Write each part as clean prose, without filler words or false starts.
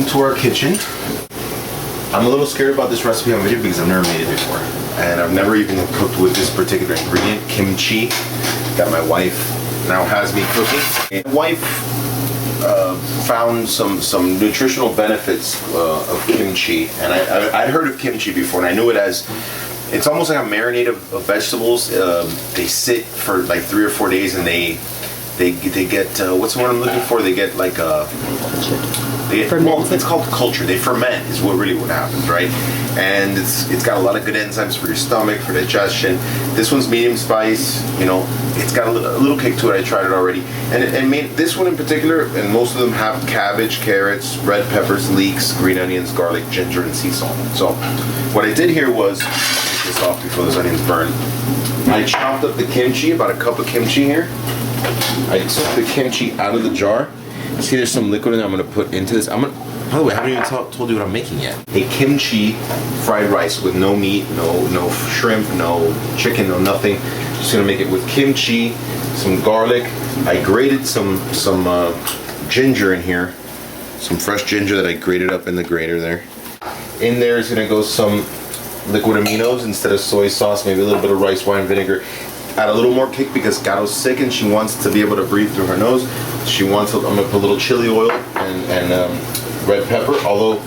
Welcome to our kitchen. I'm a little scared about this recipe on video because I've never made it before. And I've never even cooked with this particular ingredient, kimchi, that my wife now has me cooking. My wife found some nutritional benefits of kimchi. And I'd heard of kimchi before, and I knew it as, it's almost like a marinade of vegetables. They sit for like 3 or 4 days, and they get what's the word I'm looking for? They get like well, it's called culture. They ferment is what happens, right? And it's got a lot of good enzymes for your stomach, for digestion. This one's medium spice. You know, it's got a little kick to it. I tried it already, and made this one in particular. And most of them have cabbage, carrots, red peppers, leeks, green onions, garlic, ginger, and sea salt. So what I did here was, take this off before those onions burn. I chopped up the kimchi, about a cup of kimchi here. I took the kimchi out of the jar. See, there's some liquid in there I'm going to put into this. By the way, I haven't even told you what I'm making yet. A kimchi fried rice with no meat, no shrimp, no chicken, no nothing. Just going to make it with kimchi, some garlic. I grated some ginger in here. Some fresh ginger that I grated up in the grater there. In there is going to go some liquid aminos instead of soy sauce, maybe a little bit of rice wine vinegar. Add a little more kick because Gato's sick and she wants to be able to breathe through her nose. I'm gonna put a little chili oil and red pepper, although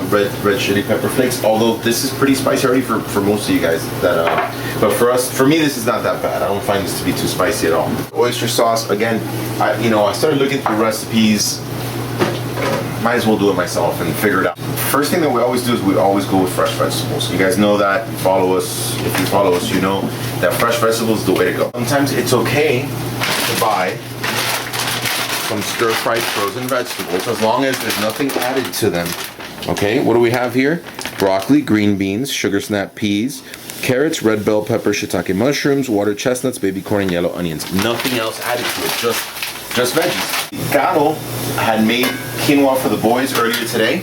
red chili pepper flakes. Although this is pretty spicy already for most of you guys. But for me, this is not that bad. I don't find this to be too spicy at all. Oyster sauce, again, I started looking through recipes. Might as well do it myself and figure it out. First thing that we always do is we always go with fresh vegetables. You guys know that. You follow us. If you follow us, you know that fresh vegetables is the way to go. Sometimes it's okay to buy some stir-fried frozen vegetables as long as there's nothing added to them. Okay, what do we have here? Broccoli, green beans, sugar snap peas, carrots, red bell pepper, shiitake mushrooms, water chestnuts, baby corn, and yellow onions. Nothing else added to it, just veggies. Gato had made quinoa for the boys earlier today,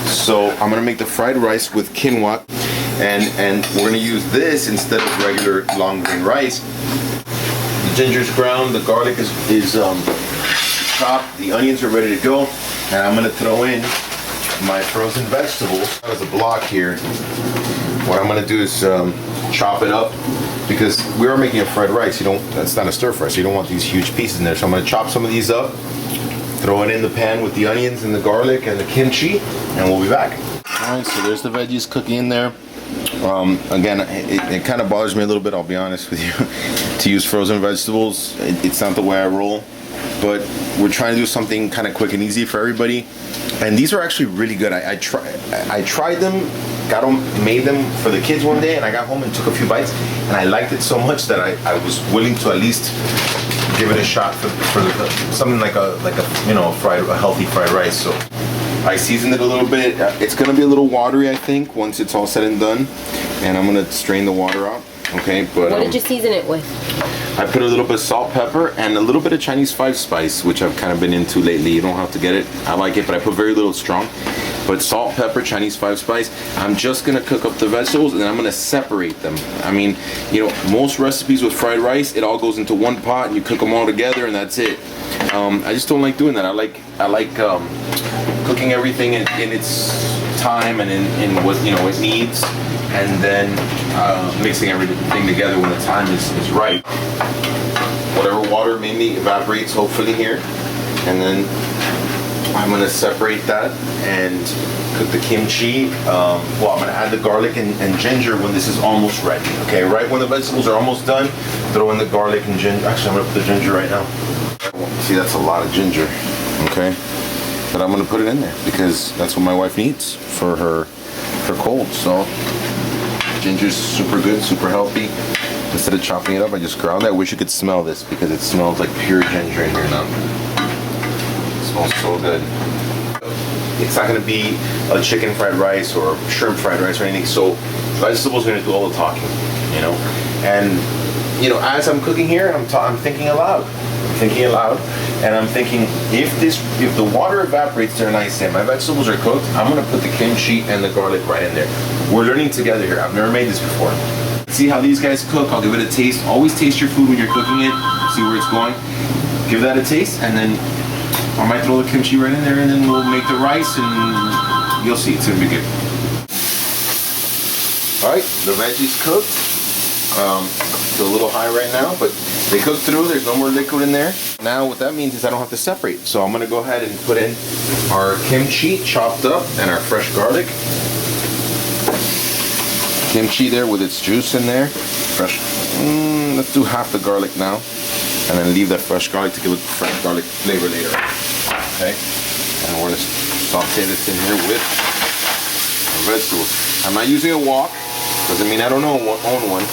so I'm gonna make the fried rice with quinoa, and we're gonna use this instead of regular long grain rice. The ginger's ground, the garlic is chopped, the onions are ready to go, and I'm gonna throw in my frozen vegetables as a block here. What I'm gonna do is chop it up, because we are making a fried rice. That's not a stir fry, so you don't want these huge pieces in there. So I'm gonna chop some of these up, throw it in the pan with the onions and the garlic and the kimchi, and we'll be back. All right, so there's the veggies cooking in there. Again, it kind of bothers me a little bit, I'll be honest with you, to use frozen vegetables. It's not the way I roll, but we're trying to do something kind of quick and easy for everybody. And these are actually really good. I tried them, made them for the kids one day, and I got home and took a few bites, and I liked it so much that I was willing to at least give it a shot for something like a healthy fried rice. So I seasoned it a little bit. It's gonna be a little watery, I think, once it's all said and done, and I'm gonna strain the water out. Okay, but what did you season it with? I put a little bit of salt, pepper, and a little bit of Chinese 5 spice, which I've kind of been into lately. You don't have to get it. I like it, but I put very little strong. But salt, pepper, Chinese 5 spice. I'm just gonna cook up the vegetables, and then I'm gonna separate them. I mean, most recipes with fried rice, it all goes into one pot, and you cook them all together, and that's it. I just don't like doing that. I like cooking everything in its time and in what it needs, and then mixing everything together when the time is right. Whatever water mainly evaporates, hopefully here, and then I'm gonna separate that and cook the kimchi. I'm gonna add the garlic and ginger when this is almost ready. Okay, right when the vegetables are almost done, throw in the garlic and ginger. Actually, I'm gonna put the ginger right now. See, that's a lot of ginger. Okay, but I'm gonna put it in there because that's what my wife needs for her cold. So ginger's super good, super healthy. Instead of chopping it up, I just ground it. I wish you could smell this because it smells like pure ginger in here now. It smells so good. It's not going to be a chicken fried rice or shrimp fried rice or anything, so vegetables are going to do all the talking, And, as I'm cooking here, I'm thinking aloud. And I'm thinking, if the water evaporates there nice and my vegetables are cooked, I'm going to put the kimchi and the garlic right in there. We're learning together here. I've never made this before. See how these guys cook. I'll give it a taste. Always taste your food when you're cooking it. See where it's going. Give that a taste, and then I might throw the kimchi right in there, and then we'll make the rice. rice, and you'll see, it's gonna be good. All right, the veggies cooked. It's a little high right now, but they cooked through. There's no more liquid in there. Now what that means is I don't have to separate. So I'm gonna go ahead and put in our kimchi chopped up and our fresh garlic. Kimchi there with its juice in there. Fresh. Let's do half the garlic now, and then leave that fresh garlic to give it fresh garlic flavor later. Okay, and we're gonna saute this in here with our vegetables. I'm not using a wok. Doesn't mean I don't own one.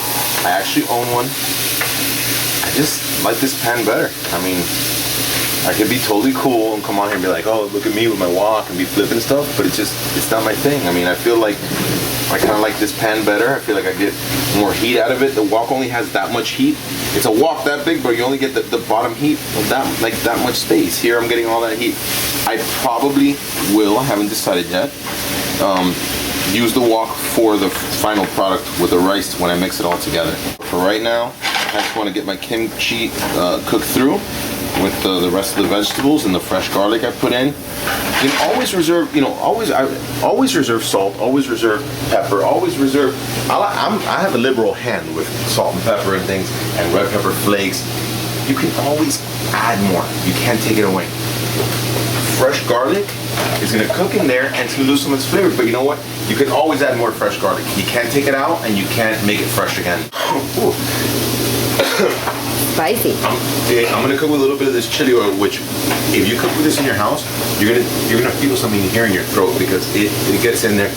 I actually own one. I just like this pan better. I mean, I could be totally cool and come on here and be like, oh, look at me with my wok and be flipping stuff, but it's not my thing. I mean, I feel like I kind of like this pan better. I feel like I get more heat out of it. The wok only has that much heat. It's a wok that big, but you only get the bottom heat of that much space. Here I'm getting all that heat. I probably will, I haven't decided yet, use the wok for the final product with the rice when I mix it all together. For right now, I just want to get my kimchi cooked through with the rest of the vegetables and the fresh garlic I put in. You can always reserve, I always reserve salt, always reserve pepper, always reserve. I have a liberal hand with salt and pepper and things, and red pepper flakes. You can always add more. You can't take it away. Fresh garlic is gonna cook in there and it's gonna lose some of its flavor, but you know what? You can always add more fresh garlic. You can't take it out and you can't make it fresh again. Spicy. I'm gonna cook with a little bit of this chili oil, which if you cook with this in your house, you're gonna feel something here in your throat because it gets in there.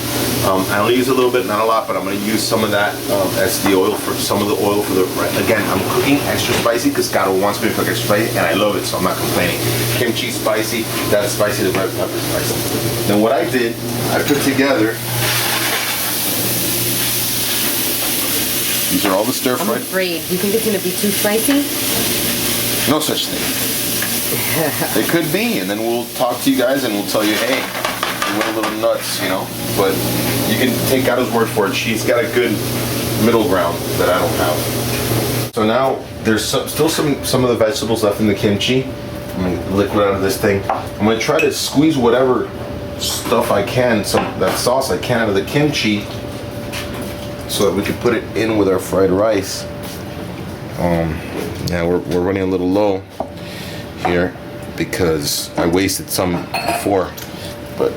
I only use a little bit, not a lot, but I'm gonna use some of that as the oil for again, I'm cooking extra spicy because God wants me to cook extra spicy and I love it, so I'm not complaining. Kimchi spicy, that's spicy, the red pepper spicy. Then what I did, I put together, these are all the stir fried. I'm afraid. You think it's gonna be too spicy? No such thing. It could be, and then we'll talk to you guys and we'll tell you, hey, we went a little nuts, But you can take Gato's word for it. She's got a good middle ground that I don't have. So now there's still some of the vegetables left in the kimchi. I'm gonna liquid out of this thing. I'm gonna try to squeeze whatever stuff I can, that sauce I can out of the kimchi, so that we can put it in with our fried rice. Yeah, we're running a little low here because I wasted some before, but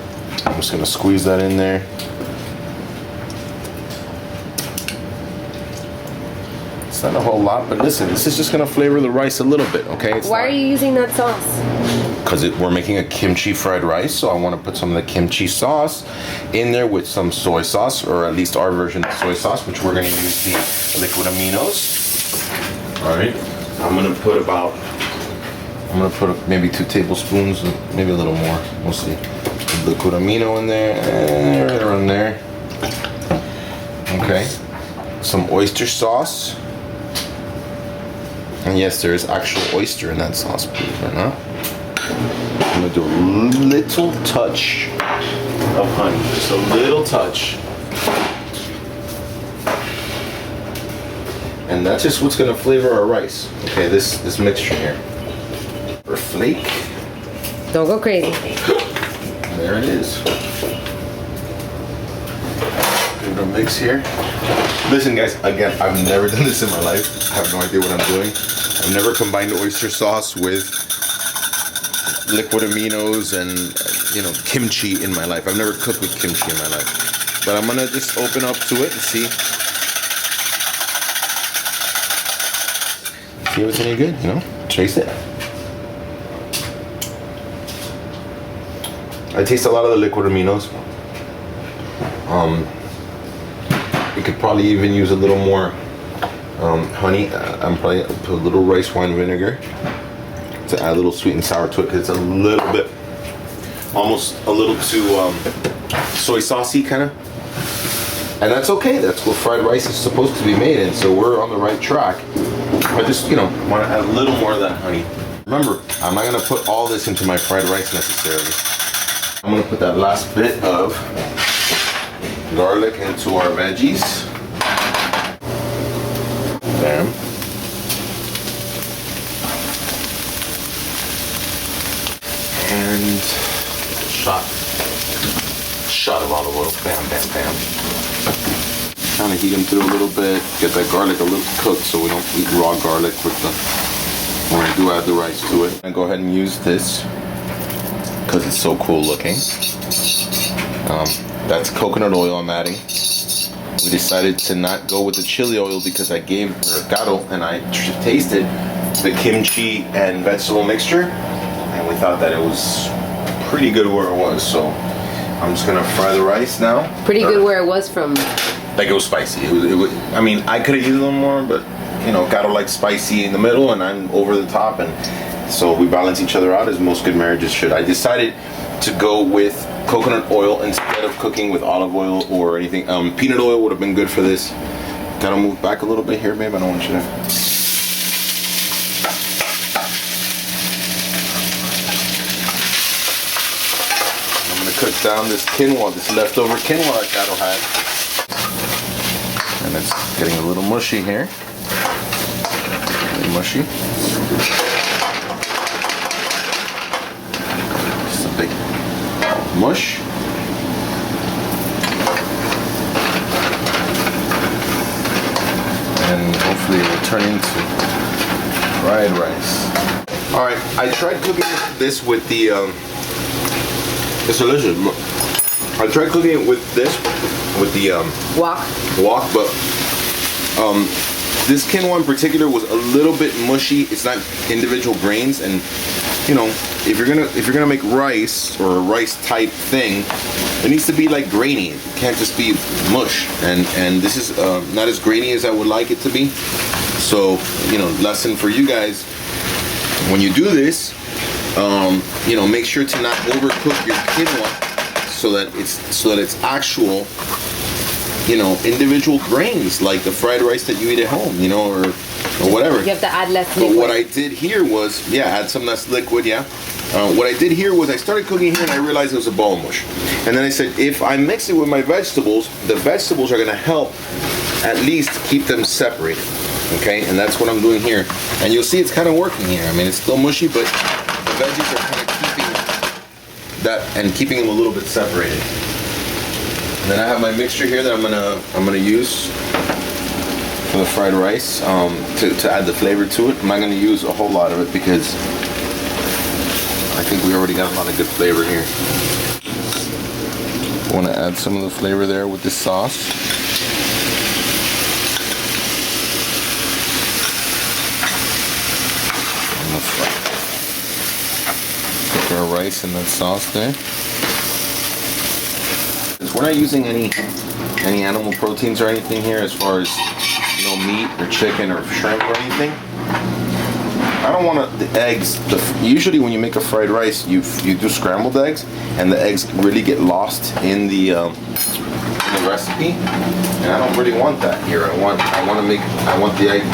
I'm just gonna squeeze that in there. It's not a whole lot, but listen, this is just gonna flavor the rice a little bit, okay? Why are you using that sauce? Because we're making a kimchi fried rice, so I want to put some of the kimchi sauce in there with some soy sauce, or at least our version of soy sauce, which we're going to use the liquid aminos. All right, I'm going to put maybe 2 tablespoons, maybe a little more. We'll see. Liquid amino in there, right around there. Okay, some oyster sauce. And yes, there is actual oyster in that sauce, believe it or not. I'm gonna do a little touch of honey, just a little touch. And that's just what's gonna flavor our rice. Okay, this mixture here. Or flake. Don't go crazy. There it is. Give it a mix here. Listen guys, again, I've never done this in my life. I have no idea what I'm doing. I've never combined oyster sauce with liquid aminos and kimchi in my life. I've never cooked with kimchi in my life, but I'm gonna just open up to it and see if it's any good. Taste it. I taste a lot of the liquid aminos. You could probably even use a little more honey. I'm probably put a little rice wine vinegar to add a little sweet and sour to it because it's a little bit, almost a little too soy saucy kind of. And that's okay. That's what fried rice is supposed to be made in. So we're on the right track. I just, want to add a little more of that honey. Remember, I'm not going to put all this into my fried rice necessarily. I'm going to put that last bit of garlic into our veggies. Bam. And shot shot of olive oil. Bam, bam, bam. Kind of heat them through a little bit. Get that garlic a little cooked so we don't eat raw garlic with the, when I do add the rice to it. And go ahead and use this because it's so cool looking. That's coconut oil I'm adding. We decided to not go with the chili oil because I gave Caro and I tasted the kimchi and vegetable mixture, and we thought that it was pretty good where it was. So I'm just gonna fry the rice now. Pretty good where it was from. Like it was spicy. It was, I mean, I could have used a little more, but you know, Caro likes spicy in the middle, and I'm over the top, and so we balance each other out as most good marriages should. I decided to go with coconut oil instead of cooking with olive oil or anything. Peanut oil would have been good for this. Gotta move back a little bit here, babe. I don't want you to. I'm gonna cook down this quinoa, this leftover quinoa that Caro had. And it's getting a little mushy here. A little mushy. Just a big mush. And hopefully it will turn into fried rice. Alright, I tried cooking this with the, it's delicious. Look. I tried cooking it with this, with the wok, but this quinoa in particular was a little bit mushy. It's not individual grains, and you know, if you're gonna make rice or a rice type thing, it needs to be like grainy. It can't just be mush. And this is not as grainy as I would like it to be. So you know, lesson for you guys: when you do this, you know, make sure to not overcook your quinoa so that it's actual, you know, individual grains like the fried rice that you eat at home, you know, or whatever. You have to add less liquid. But what I did here was, yeah, add some less liquid, yeah. What I did here was I started cooking here and I realized it was a ball mush. And then I said, if I mix it with my vegetables, the vegetables are gonna help at least keep them separated, okay? And that's what I'm doing here. And you'll see it's kind of working here. I mean, it's still mushy, but the veggies are kind of keeping that and keeping them a little bit separated. And then I have my mixture here that I'm gonna use for the fried rice to add the flavor to it. I'm not gonna use a whole lot of it because I think we already got a lot of good flavor here. I want to add some of the flavor there with this sauce. And let's cook our rice in that sauce there. We're not using any animal proteins or anything here as far as no meat or chicken or shrimp or anything. I don't want the eggs. Usually when you make a fried rice, you do scrambled eggs, and the eggs really get lost in the recipe, and I don't really want that here. I want the egg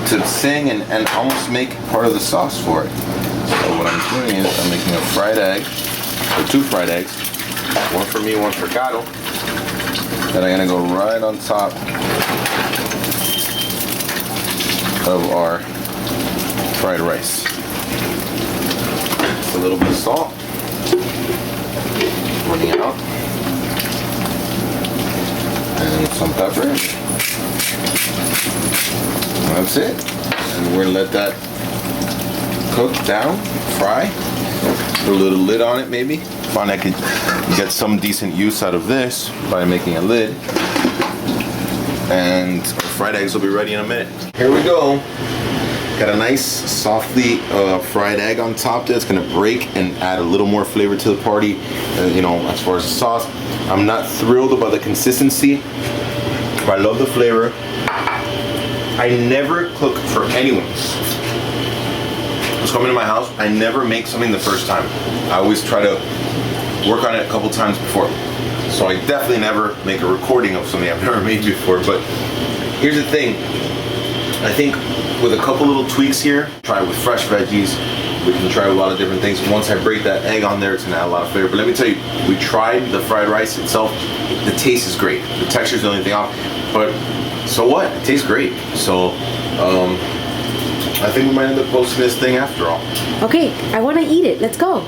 to sing and almost make part of the sauce for it. So what I'm doing is I'm making a fried egg, or 2 fried eggs. One for me, one for Caro. Then I'm gonna go right on top of our fried rice. Just a little bit of salt. Running out. And some pepper. That's it. And we're gonna let that cook down, fry. Put a little lid on it maybe. Find I could get some decent use out of this by making a lid. And our fried eggs will be ready in a minute. Here we go. Got a nice softly fried egg on top there. It's gonna break and add a little more flavor to the party. You know, as far as the sauce, I'm not thrilled about the consistency, but I love the flavor. I never cook for anyone who's coming to my house. I never make something the first time. I always try to work on it a couple times before. So I definitely never make a recording of something I've never made before. But here's the thing. I think with a couple little tweaks here, try it with fresh veggies. We can try a lot of different things. Once I break that egg on there, it's gonna add a lot of flavor. But let me tell you, we tried the fried rice itself. The taste is great. The texture is the only thing off. But so what? It tastes great. So I think we might end up posting this thing after all. Okay, I want to eat it. Let's go.